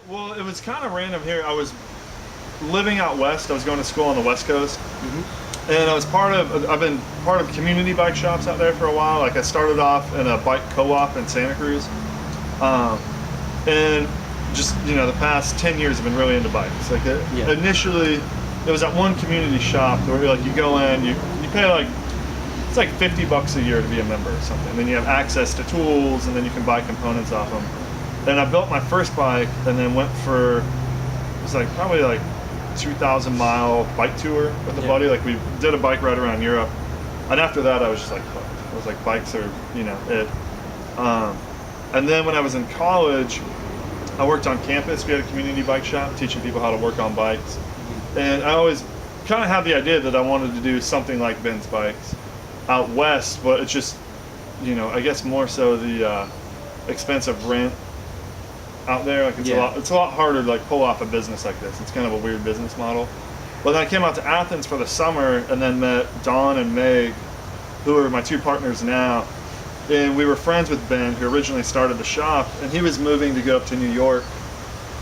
Well, it was kind of random here. I was living out west. I was going to school on the West Coast, and I've been part of community bike shops out there for a while. Like I started off in a bike co-op in Santa Cruz, and just the past 10 years I've been really into bikes. Like initially, it was at one community shop where like you go in, you pay like it's like $50 a year to be a member or something. And then you have access to tools, and then you can buy components off them. And I built my first bike, and then went for it was like probably like 2,000-mile bike tour with a buddy. Like we did a bike ride around Europe, and after that I was just like hooked. I was like, bikes are it. And then when I was in college, I worked on campus. We had a community bike shop teaching people how to work on bikes, and I always kind of had the idea that I wanted to do something like Ben's bikes out west, but it's just I guess more so the expensive rent out there. Like it's a lot harder to like pull off a business like this. It's kind of a weird business model. But then I came out to Athens for the summer, and then met Don and Meg, who are my two partners now. And we were friends with Ben, who originally started the shop, and he was moving to go up to New York.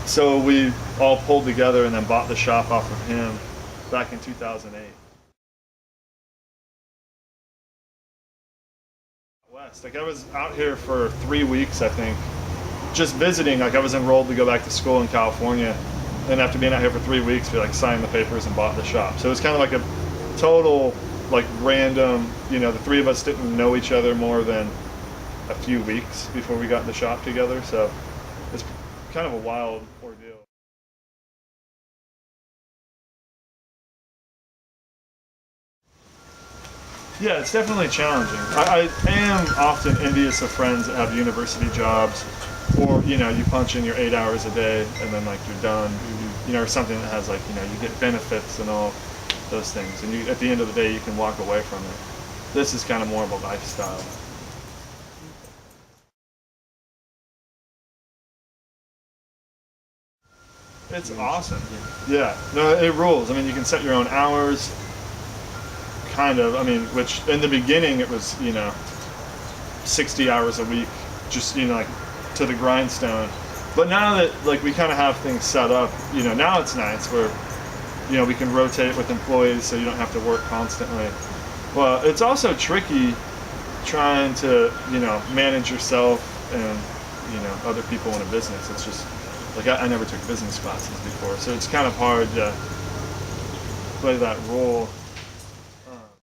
So we all pulled together and then bought the shop off of him back in 2008. West. Like I was out here for 3 weeks, I think, just visiting. Like I was enrolled to go back to school in California, and after being out here for 3 weeks, we like signed the papers and bought the shop. So it was kind of like a total like random. The three of us didn't know each other more than a few weeks before we got in the shop together. So it's kind of a wild ordeal. Yeah, it's definitely challenging. I am often envious of friends that have university jobs, or you punch in your 8 hours a day and then like you're done, or something that has like you get benefits and all those things, and at the end of the day you can walk away from it. This is kind of more of a lifestyle. It's awesome. Yeah, no, it rules. I mean, you can set your own hours. Kind of. I mean, which in the beginning it was 60 hours a week, just like to the grindstone. But now that like we kind of have things set up, now it's nice where we can rotate with employees, so you don't have to work constantly. Well, it's also tricky trying to manage yourself and other people in a business. It's just like I never took business classes before, so it's kind of hard to play that role.